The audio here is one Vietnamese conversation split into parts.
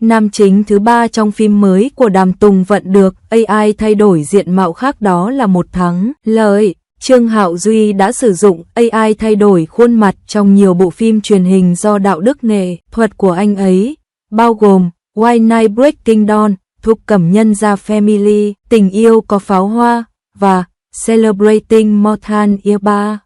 Nam chính thứ 3 trong phim mới của Đàm Tùng Vận được AI thay đổi diện mạo khác, đó là một thắng lợi. Trương Hạo Duy đã sử dụng AI thay đổi khuôn mặt trong nhiều bộ phim truyền hình do đạo đức nghệ thuật của anh ấy, bao gồm White Night Breaking Dawn, Thục Cẩm Nhân Gia Family, Tình Yêu Có Pháo Hoa và Celebrating Mortal Year 3.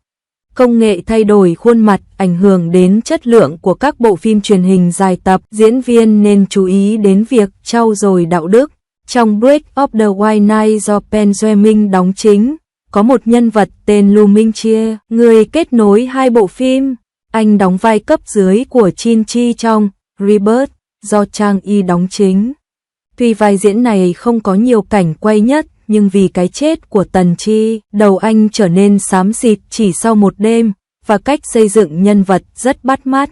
Công nghệ thay đổi khuôn mặt ảnh hưởng đến chất lượng của các bộ phim truyền hình dài tập, diễn viên nên chú ý đến việc trau dồi đạo đức. Trong Break of the White Night do Benjamin đóng chính, có một nhân vật tên Lu Ming-chia, người kết nối hai bộ phim. Anh đóng vai cấp dưới của Chin Chi trong Rebirth, do Chang Y đóng chính. Tuy vai diễn này không có nhiều cảnh quay nhất, nhưng vì cái chết của Tần Chi, đầu anh trở nên xám xịt chỉ sau một đêm, và cách xây dựng nhân vật rất bắt mắt.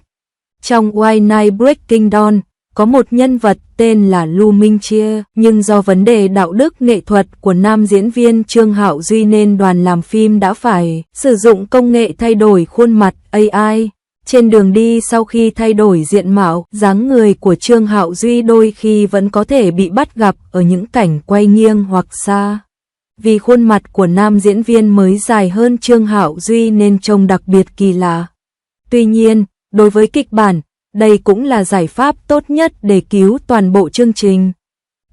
Trong White Night Breaking Dawn, có một nhân vật tên là Lu Ming-chia, nhưng do vấn đề đạo đức nghệ thuật của nam diễn viên Trương Hạo Duy nên đoàn làm phim đã phải sử dụng công nghệ thay đổi khuôn mặt AI. Trên đường đi, sau khi thay đổi diện mạo, dáng người của Trương Hạo Duy đôi khi vẫn có thể bị bắt gặp ở những cảnh quay nghiêng hoặc xa. Vì khuôn mặt của nam diễn viên mới dài hơn Trương Hạo Duy nên trông đặc biệt kỳ lạ. Tuy nhiên, đối với kịch bản, đây cũng là giải pháp tốt nhất để cứu toàn bộ chương trình.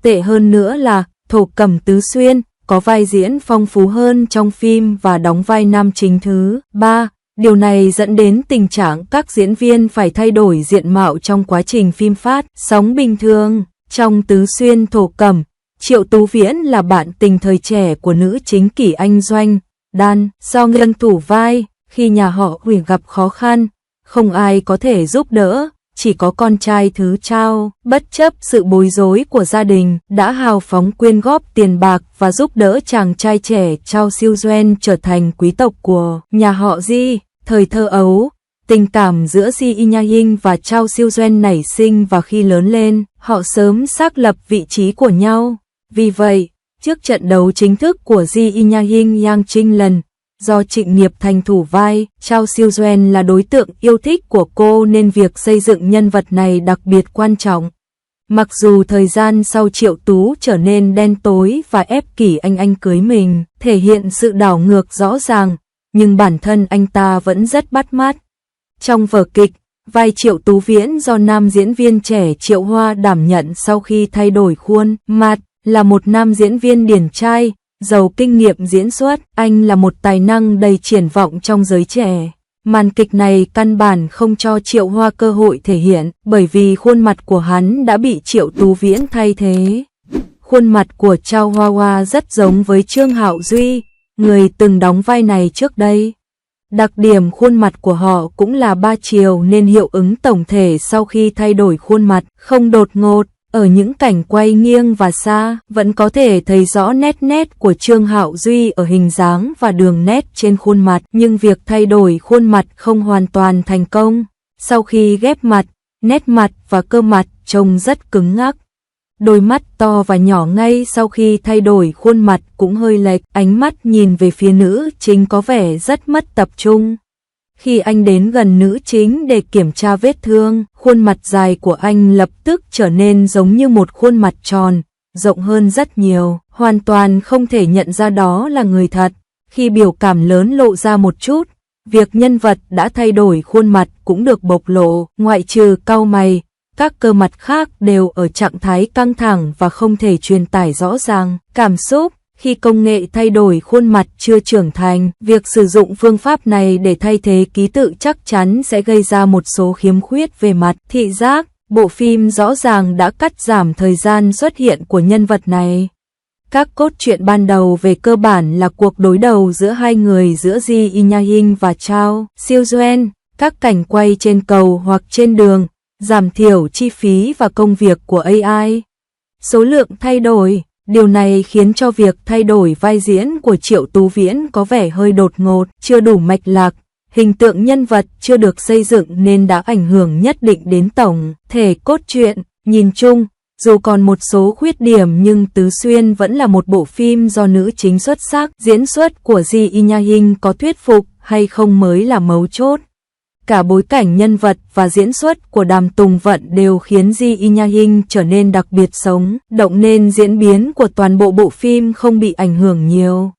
Tệ hơn nữa là Thổ Cẩm Tứ Xuyên có vai diễn phong phú hơn trong phim và đóng vai nam chính thứ 3. Điều này dẫn đến tình trạng các diễn viên phải thay đổi diện mạo trong quá trình phim phát sóng bình thường. Trong Tứ Xuyên Thổ Cẩm, Triệu Tú Viễn là bạn tình thời trẻ của nữ chính Kỷ Anh Doanh, Đan, do ngân thủ vai. Khi nhà họ Hủy gặp khó khăn, không ai có thể giúp đỡ, chỉ có con trai thứ Trao, bất chấp sự bối rối của gia đình, đã hào phóng quyên góp tiền bạc và giúp đỡ chàng trai trẻ Trao Siêu Doan trở thành quý tộc của nhà họ Di. Thời thơ ấu, tình cảm giữa Ji Y Nha Hinh và Trao Siêu Doan nảy sinh, và khi lớn lên, họ sớm xác lập vị trí của nhau. Vì vậy, trước trận đấu chính thức của Ji Y Nha Hinh Yang Trinh lần, do Trịnh Nghiệp Thành thủ vai, Trao Siêu Doan là đối tượng yêu thích của cô nên việc xây dựng nhân vật này đặc biệt quan trọng. Mặc dù thời gian sau Triệu Tú trở nên đen tối và ép Kỷ Anh cưới mình, thể hiện sự đảo ngược rõ ràng, nhưng bản thân anh ta vẫn rất bắt mắt. Trong vở kịch, vai Triệu Tú Viễn do nam diễn viên trẻ Triệu Hoa đảm nhận sau khi thay đổi khuôn mặt, là một nam diễn viên điển trai, giàu kinh nghiệm diễn xuất. Anh là một tài năng đầy triển vọng trong giới trẻ. Màn kịch này căn bản không cho Triệu Hoa cơ hội thể hiện, bởi vì khuôn mặt của hắn đã bị Triệu Tú Viễn thay thế. Khuôn mặt của Trao Hoa Hoa rất giống với Trương Hạo Duy, người từng đóng vai này trước đây. Đặc điểm khuôn mặt của họ cũng là ba chiều nên hiệu ứng tổng thể sau khi thay đổi khuôn mặt không đột ngột. Ở những cảnh quay nghiêng và xa, vẫn có thể thấy rõ nét của Trương Hạo Duy ở hình dáng và đường nét trên khuôn mặt, nhưng việc thay đổi khuôn mặt không hoàn toàn thành công. Sau khi ghép mặt, nét mặt và cơ mặt trông rất cứng ngắc. Đôi mắt to và nhỏ ngay sau khi thay đổi khuôn mặt cũng hơi lệch, ánh mắt nhìn về phía nữ chính có vẻ rất mất tập trung. Khi anh đến gần nữ chính để kiểm tra vết thương, khuôn mặt dài của anh lập tức trở nên giống như một khuôn mặt tròn, rộng hơn rất nhiều, hoàn toàn không thể nhận ra đó là người thật. Khi biểu cảm lớn lộ ra một chút, việc nhân vật đã thay đổi khuôn mặt cũng được bộc lộ, ngoại trừ cau mày, các cơ mặt khác đều ở trạng thái căng thẳng và không thể truyền tải rõ ràng cảm xúc. Khi công nghệ thay đổi khuôn mặt chưa trưởng thành, việc sử dụng phương pháp này để thay thế ký tự chắc chắn sẽ gây ra một số khiếm khuyết về mặt thị giác. Bộ phim rõ ràng đã cắt giảm thời gian xuất hiện của nhân vật này. Các cốt truyện ban đầu về cơ bản là cuộc đối đầu giữa hai người, giữa Ji Y Nha Hinh và Trao Siêu Doan. Các cảnh quay trên cầu hoặc trên đường, giảm thiểu chi phí và công việc của AI. Số lượng thay đổi. Điều này khiến cho việc thay đổi vai diễn của Triệu Tú Viễn có vẻ hơi đột ngột, chưa đủ mạch lạc, hình tượng nhân vật chưa được xây dựng nên đã ảnh hưởng nhất định đến tổng thể cốt truyện. Nhìn chung, dù còn một số khuyết điểm nhưng Tứ Xuyên vẫn là một bộ phim do nữ chính xuất sắc, diễn xuất của Ji Y Nha Hinh có thuyết phục hay không mới là mấu chốt. Cả bối cảnh nhân vật và diễn xuất của Đàm Tùng Vận đều khiến Ji Nha Hinh trở nên đặc biệt sống động nên diễn biến của toàn bộ bộ phim không bị ảnh hưởng nhiều.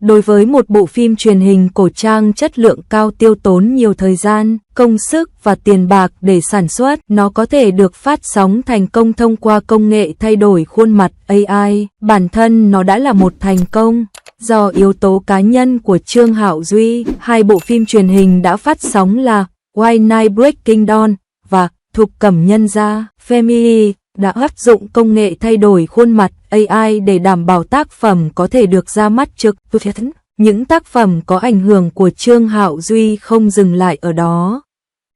Đối với một bộ phim truyền hình cổ trang chất lượng cao tiêu tốn nhiều thời gian, công sức và tiền bạc để sản xuất, nó có thể được phát sóng thành công thông qua công nghệ thay đổi khuôn mặt AI. Bản thân nó đã là một thành công. Do yếu tố cá nhân của Trương Hạo Duy, hai bộ phim truyền hình đã phát sóng là White Night Breaking Dawn và Thục Cẩm Nhân Gia Family đã áp dụng công nghệ thay đổi khuôn mặt AI để đảm bảo tác phẩm có thể được ra mắt trực tuyến. Những tác phẩm có ảnh hưởng của Trương Hạo Duy không dừng lại ở đó.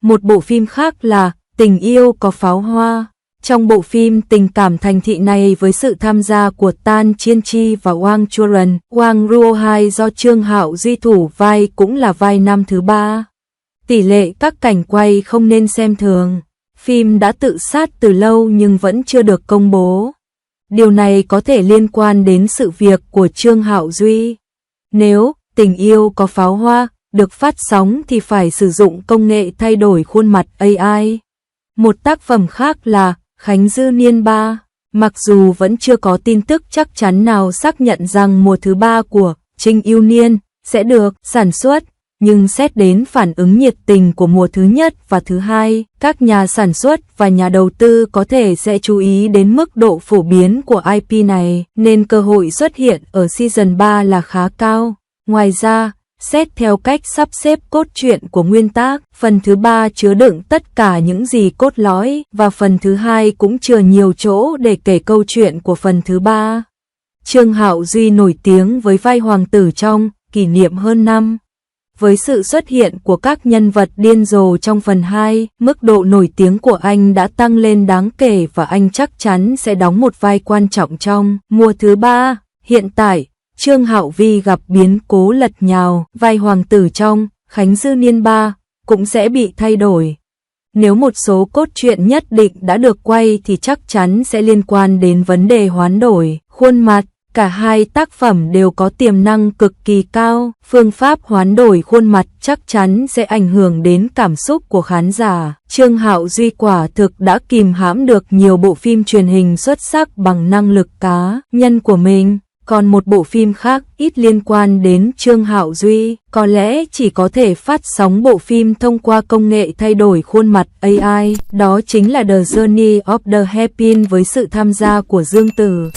Một bộ phim khác là Tình Yêu Có Pháo Hoa. Trong bộ phim tình cảm thành thị này với sự tham gia của Tan Chiên Chi và Wang Churan, Wang Ruohai do Trương Hạo Duy thủ vai cũng là vai nam thứ ba. Tỷ lệ các cảnh quay không nên xem thường. Phim đã tự sát từ lâu nhưng vẫn chưa được công bố. Điều này có thể liên quan đến sự việc của Trương Hạo Duy. Nếu Tình Yêu Có Pháo Hoa được phát sóng thì phải sử dụng công nghệ thay đổi khuôn mặt AI. Một tác phẩm khác là Khánh Dư Niên 3. Mặc dù vẫn chưa có tin tức chắc chắn nào xác nhận rằng mùa thứ 3 của Trinh Yêu Niên sẽ được sản xuất, nhưng xét đến phản ứng nhiệt tình của mùa thứ nhất và thứ hai, các nhà sản xuất và nhà đầu tư có thể sẽ chú ý đến mức độ phổ biến của IP này, nên cơ hội xuất hiện ở season 3 là khá cao. Ngoài ra, xét theo cách sắp xếp cốt truyện của nguyên tác, phần thứ 3 chứa đựng tất cả những gì cốt lõi, và phần thứ 2 cũng chừa nhiều chỗ để kể câu chuyện của phần thứ 3. Trương Hạo Duy nổi tiếng với vai hoàng tử trong Kỷ niệm hơn năm. Với sự xuất hiện của các nhân vật điên rồ trong phần 2, mức độ nổi tiếng của anh đã tăng lên đáng kể và anh chắc chắn sẽ đóng một vai quan trọng trong mùa thứ 3. Hiện tại, Trương Hạo Vi gặp biến cố lật nhào, vai hoàng tử trong Khánh Dư Niên 3 cũng sẽ bị thay đổi. Nếu một số cốt truyện nhất định đã được quay thì chắc chắn sẽ liên quan đến vấn đề hoán đổi khuôn mặt. Cả hai tác phẩm đều có tiềm năng cực kỳ cao, phương pháp hoán đổi khuôn mặt chắc chắn sẽ ảnh hưởng đến cảm xúc của khán giả. Trương Hạo Duy quả thực đã kìm hãm được nhiều bộ phim truyền hình xuất sắc bằng năng lực cá nhân của mình. Còn một bộ phim khác ít liên quan đến Trương Hạo Duy, có lẽ chỉ có thể phát sóng bộ phim thông qua công nghệ thay đổi khuôn mặt AI, đó chính là The Journey of the Happy với sự tham gia của Dương Tử.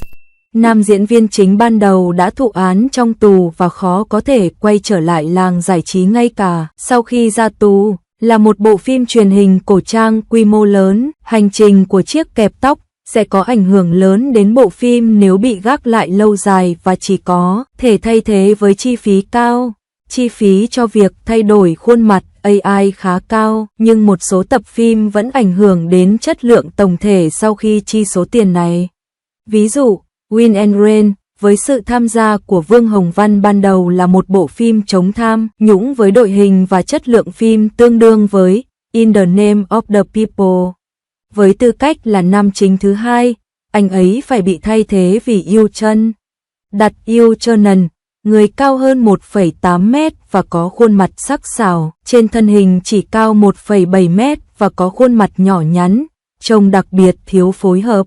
Nam diễn viên chính ban đầu đã thụ án trong tù và khó có thể quay trở lại làng giải trí ngay cả sau khi ra tù, là một bộ phim truyền hình cổ trang quy mô lớn. Hành trình của chiếc kẹp tóc sẽ có ảnh hưởng lớn đến bộ phim nếu bị gác lại lâu dài và chỉ có thể thay thế với chi phí cao. Chi phí cho việc thay đổi khuôn mặt AI khá cao, nhưng một số tập phim vẫn ảnh hưởng đến chất lượng tổng thể sau khi chi số tiền này. Ví dụ, Win and Rain, với sự tham gia của Vương Hồng Văn ban đầu là một bộ phim chống tham nhũng với đội hình và chất lượng phim tương đương với In the Name of the People. Với tư cách là nam chính thứ hai, anh ấy phải bị thay thế vì Yêu Chân. Đặt Yêu Chân, người cao hơn 1,8 mét và có khuôn mặt sắc sảo, trên thân hình chỉ cao 1,7 mét và có khuôn mặt nhỏ nhắn, trông đặc biệt thiếu phối hợp.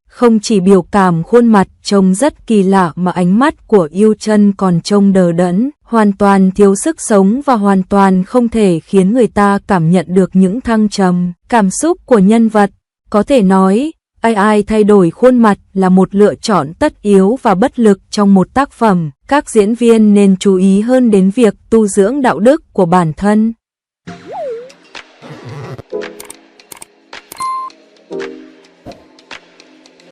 Không chỉ biểu cảm khuôn mặt trông rất kỳ lạ mà ánh mắt của Yêu Chân còn trông đờ đẫn, hoàn toàn thiếu sức sống và hoàn toàn không thể khiến người ta cảm nhận được những thăng trầm, cảm xúc của nhân vật. Có thể nói, AI thay đổi khuôn mặt là một lựa chọn tất yếu và bất lực trong một tác phẩm. Các diễn viên nên chú ý hơn đến việc tu dưỡng đạo đức của bản thân.